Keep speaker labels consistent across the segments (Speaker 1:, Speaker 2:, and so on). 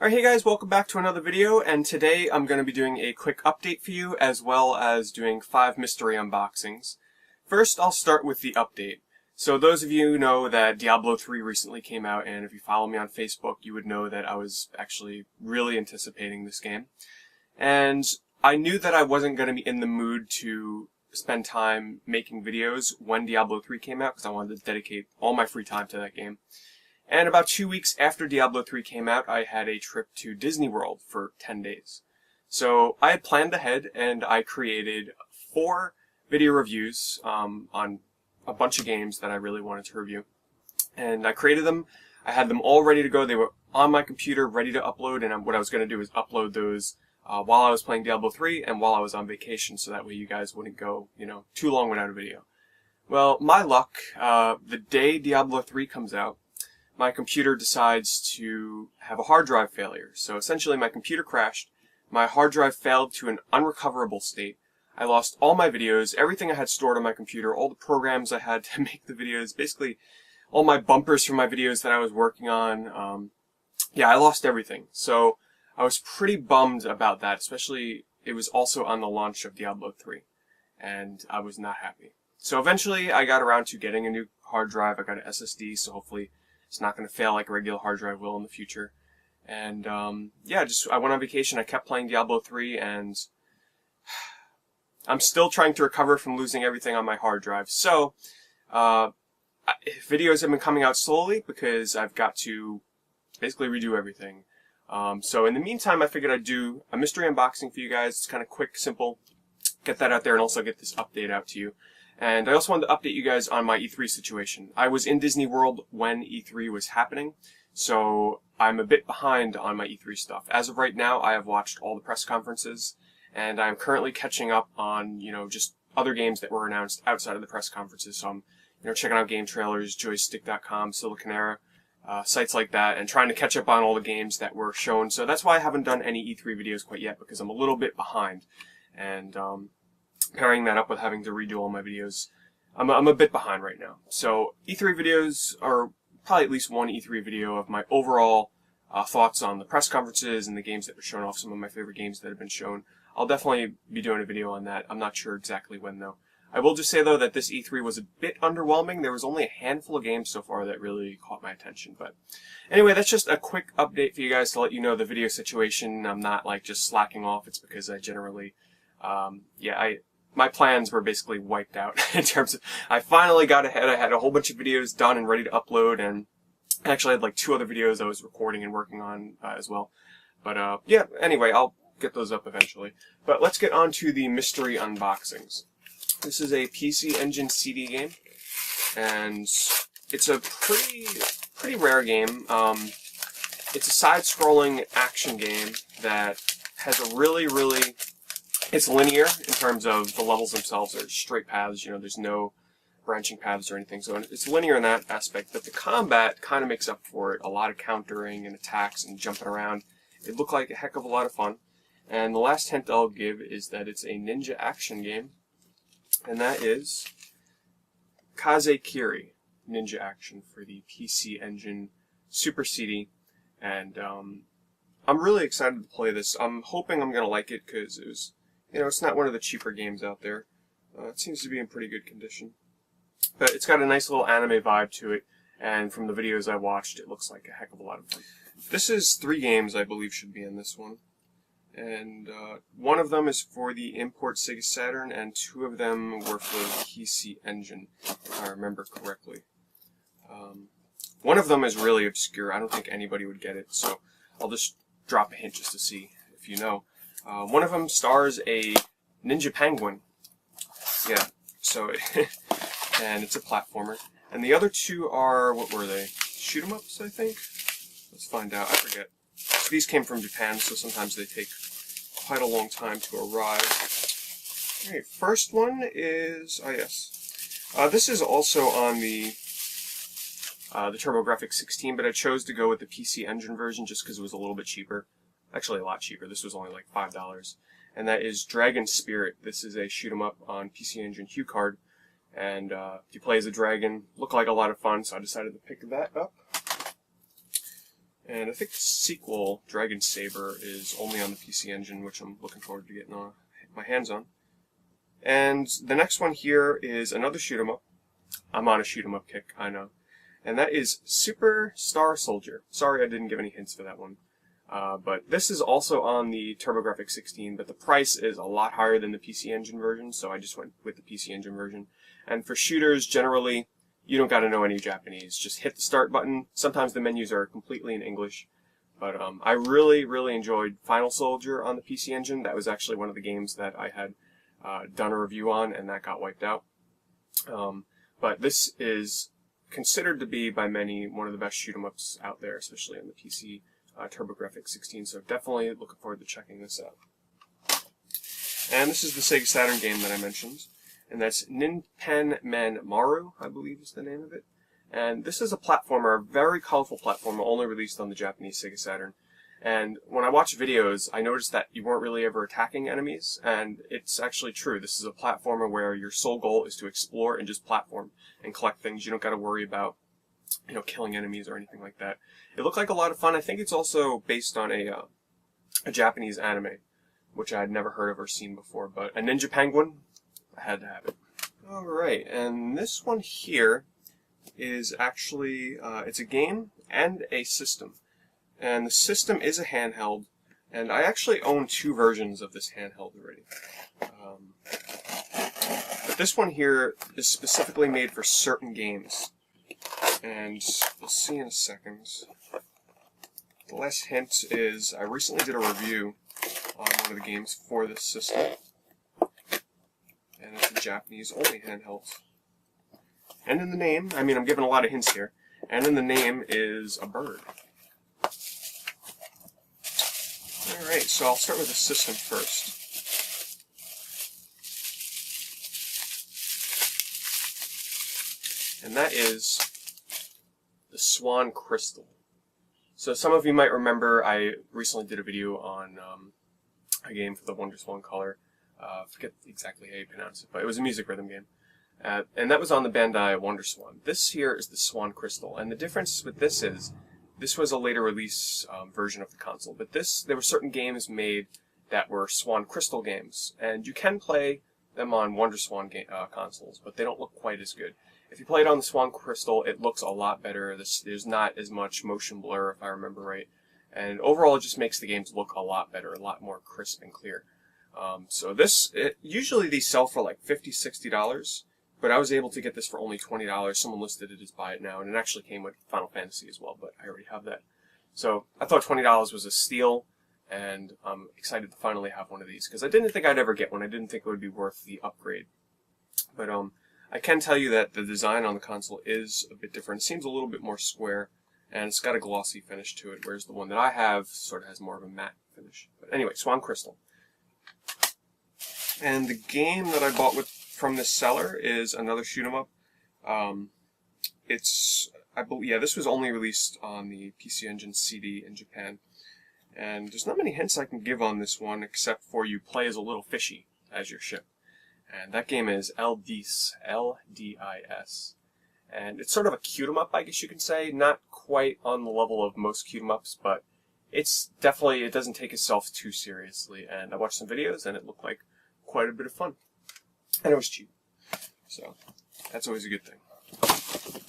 Speaker 1: Alright, hey guys, welcome back to another video, and today I'm going to be doing a quick update for you, as well as doing 5 mystery unboxings. First, I'll start with the update. So those of you who know that Diablo 3 recently came out, and if you follow me on Facebook, you would know that I was actually really anticipating this game. And I knew that I wasn't going to be in the mood to spend time making videos when Diablo 3 came out, because I wanted to dedicate all my free time to that game. And about 2 weeks after Diablo 3 came out, I had a trip to Disney World for 10 days. So I had planned ahead, and I created 4 video reviews on a bunch of games that I really wanted to review. And I created them. I had them all ready to go. They were on my computer, ready to upload, and what I was going to do is upload those while I was playing Diablo 3 and while I was on vacation, so that way you guys wouldn't go, too long without a video. Well, my luck, the day Diablo 3 comes out, my computer decides to have a hard drive failure. So essentially my computer crashed, my hard drive failed to an unrecoverable state. I lost all my videos, everything I had stored on my computer, all the programs I had to make the videos, basically all my bumpers for my videos that I was working on. Yeah, I lost everything. So I was pretty bummed about that, especially it was also on the launch of Diablo 3, and I was not happy. So eventually I got around to getting a new hard drive. I got an SSD, so hopefully it's not going to fail like a regular hard drive will in the future. And yeah, I went on vacation. I kept playing Diablo 3, and I'm still trying to recover from losing everything on my hard drive. So videos have been coming out slowly because I've got to basically redo everything. So in the meantime, I figured I'd do a mystery unboxing for you guys. It's kind of quick, simple. Get that out there and also get this update out to you. And I also wanted to update you guys on my E3 situation. I was in Disney World when E3 was happening, so I'm a bit behind on my E3 stuff. As of right now, I have watched all the press conferences, and I'm currently catching up on, just other games that were announced outside of the press conferences. So I'm, checking out game trailers, joystick.com, Siliconera, sites like that, and trying to catch up on all the games that were shown. So that's why I haven't done any E3 videos quite yet, because I'm a little bit behind. And pairing that up with having to redo all my videos, I'm a bit behind right now. So E3 videos are probably at least one E3 video of my overall thoughts on the press conferences and the games that were shown off, some of my favorite games that have been shown. I'll definitely be doing a video on that. I'm not sure exactly when, though. I will just say, though, that this E3 was a bit underwhelming. There was only a handful of games so far that really caught my attention. But anyway, that's just a quick update for you guys to let you know the video situation. I'm not, just slacking off. It's because I generally, my plans were basically wiped out in terms of, I finally got ahead. I had a whole bunch of videos done and ready to upload, and I actually had 2 other videos I was recording and working on as well. But yeah, anyway, I'll get those up eventually. But let's get on to the mystery unboxings. This is a PC Engine CD game, and it's a pretty rare game. It's a side-scrolling action game that has a really it's linear in terms of the levels themselves are straight paths, there's no branching paths or anything, so it's linear in that aspect, but the combat kind of makes up for it. A lot of countering and attacks and jumping around. It looked like a heck of a lot of fun, and the last hint I'll give is that it's a ninja action game, and that is Kazekiri Ninja Action for the PC Engine Super CD, and I'm really excited to play this. I'm hoping I'm going to like it because it was, it's not one of the cheaper games out there. It seems to be in pretty good condition. But it's got a nice little anime vibe to it, and from the videos I watched, it looks like a heck of a lot of fun. This is 3 games I believe should be in this one. And one of them is for the import Sega Saturn, and 2 of them were for the PC Engine, if I remember correctly. One of them is really obscure. I don't think anybody would get it, so I'll just drop a hint just to see if you know. One of them stars a ninja penguin. Yeah, so, and it's a platformer. And the other 2 are, what were they? Shoot-em-ups, I think? Let's find out. I forget. So these came from Japan, so sometimes they take quite a long time to arrive. Alright, first one is, yes. This is also on the TurboGrafx 16, but I chose to go with the PC Engine version just because it was a little bit cheaper. Actually, a lot cheaper. This was only like $5. And that is Dragon Spirit. This is a shoot-em-up on PC Engine HuCard. And you play as a dragon. Looked like a lot of fun, so I decided to pick that up. And I think the sequel, Dragon Saber, is only on the PC Engine, which I'm looking forward to getting my hands on. And the next one here is another shoot 'em up. I'm on a shoot 'em up kick, I know. And that is Super Star Soldier. Sorry I didn't give any hints for that one. But this is also on the TurboGrafx 16, but the price is a lot higher than the PC Engine version, so I just went with the PC Engine version. And for shooters, generally, you don't got to know any Japanese. Just hit the start button. Sometimes the menus are completely in English. But I really, really enjoyed Final Soldier on the PC Engine. That was actually one of the games that I had done a review on, and that got wiped out. But this is considered to be, by many, one of the best shoot-em-ups out there, especially on the PC TurboGrafx 16, so definitely looking forward to checking this out. And this is the Sega Saturn game that I mentioned, and that's Ninpen Men Maru, I believe is the name of it. And this is a platformer, a very colorful platformer, only released on the Japanese Sega Saturn. And when I watch videos, I noticed that you weren't really ever attacking enemies, and it's actually true. This is a platformer where your sole goal is to explore and just platform and collect things. You don't got to worry about, killing enemies or anything like that. It looked like a lot of fun. I think it's also based on a Japanese anime, which I had never heard of or seen before, but a ninja penguin, I had to have it. Alright, and this one here is actually, it's a game and a system. And the system is a handheld, and I actually own 2 versions of this handheld already. But this one here is specifically made for certain games. And we'll see in a second. The last hint is I recently did a review on one of the games for this system. And it's a Japanese-only handheld. And in the name, I'm giving a lot of hints here, and in the name is a bird. Alright, so I'll start with the system first. And that is the Swan Crystal. So some of you might remember I recently did a video on a game for the Wonder Swan color. I forget exactly how you pronounce it, but it was a music rhythm game. And that was on the Bandai Wonder Swan. This here is the Swan Crystal, and the difference with this is this was a later release version of the console, but there were certain games made that were Swan Crystal games, and you can play them on Wonder Swan consoles, but they don't look quite as good. If you play it on the Swan Crystal, it looks a lot better. There's not as much motion blur, if I remember right, and overall it just makes the games look a lot better, a lot more crisp and clear. So usually these sell for like $50, $60, but I was able to get this for only $20. Someone listed it as buy it now, and it actually came with Final Fantasy as well, but I already have that. So I thought $20 was a steal, and I'm excited to finally have one of these, because I didn't think I'd ever get one. I didn't think it would be worth the upgrade. But I can tell you that the design on the console is a bit different. It seems a little bit more square, and it's got a glossy finish to it, whereas the one that I have sort of has more of a matte finish. But anyway, Swan Crystal. And the game that I bought from this seller is another shoot 'em up. This was only released on the PC Engine CD in Japan. And there's not many hints I can give on this one, except for you play as a little fishy as your ship. And that game is L-Dis, L-D-I-S. And it's sort of a cute 'em up, I guess you can say. Not quite on the level of most cute 'em ups, but it doesn't take itself too seriously. And I watched some videos, and it looked like quite a bit of fun. And it was cheap. So, that's always a good thing.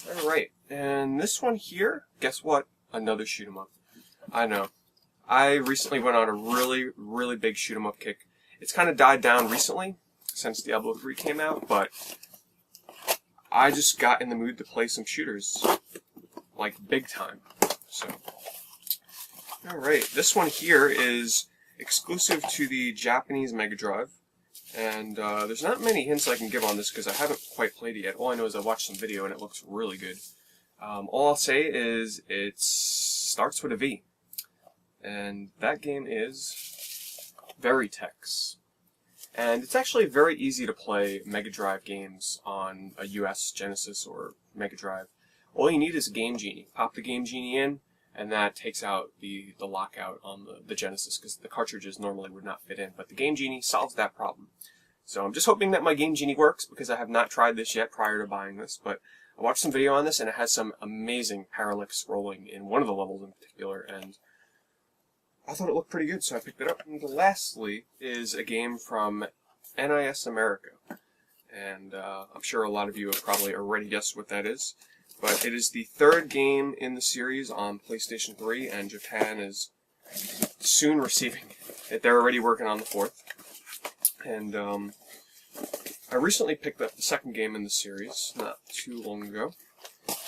Speaker 1: Alright, and this one here, guess what? Another shoot 'em up. I know. I recently went on a really, really big shoot 'em up kick. It's kind of died down recently, since Diablo 3 came out, but I just got in the mood to play some shooters. Like, big time. So, alright, this one here is exclusive to the Japanese Mega Drive. And there's not many hints I can give on this because I haven't quite played it yet. All I know is I watched some video and it looks really good. All I'll say is it starts with a V. And that game is Veritex. And it's actually very easy to play Mega Drive games on a US Genesis or Mega Drive. All you need is a Game Genie. Pop the Game Genie in, and that takes out the lockout on the Genesis, because the cartridges normally would not fit in. But the Game Genie solves that problem. So I'm just hoping that my Game Genie works, because I have not tried this yet prior to buying this. But I watched some video on this, and it has some amazing parallax scrolling in one of the levels in particular, and I thought it looked pretty good, so I picked it up. And lastly is a game from NIS America, and I'm sure a lot of you have probably already guessed what that is, but it is the third game in the series on PlayStation 3, and Japan is soon receiving it. They're already working on the fourth, and I recently picked up the second game in the series, not too long ago.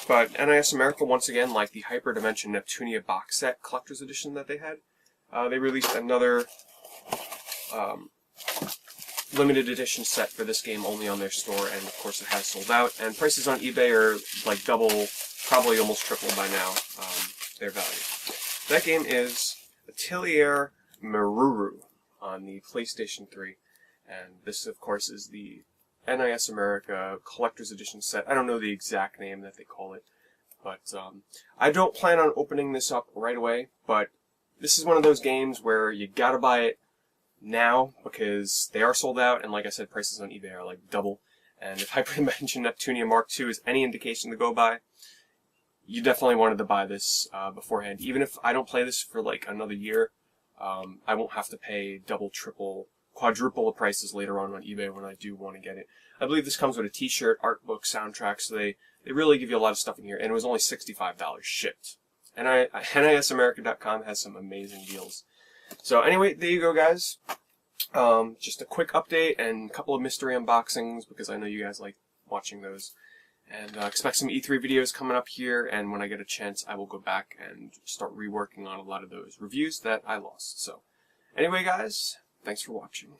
Speaker 1: But NIS America, once again, like the Hyperdimension Neptunia box set collector's edition that they had, they released another limited edition set for this game only on their store, and of course it has sold out. And prices on eBay are like double, probably almost triple by now, their value. That game is TheEMUreview on the PlayStation 3. And this, of course, is the NIS America Collector's Edition set. I don't know the exact name that they call it, but I don't plan on opening this up right away, but this is one of those games where you gotta buy it now because they are sold out, and like I said, prices on eBay are like double. And if Hyperdimension Neptunia Mark II is any indication to go by, you definitely wanted to buy this beforehand. Even if I don't play this for like another year, I won't have to pay double, triple, quadruple the prices later on eBay when I do want to get it. I believe this comes with a t-shirt, art book, soundtrack, so they really give you a lot of stuff in here, and it was only $65 shipped. And NISAmerica.com has some amazing deals. So anyway, there you go, guys. Just a quick update and a couple of mystery unboxings, because I know you guys like watching those. And expect some E3 videos coming up here, and when I get a chance, I will go back and start reworking on a lot of those reviews that I lost. So anyway, guys, thanks for watching.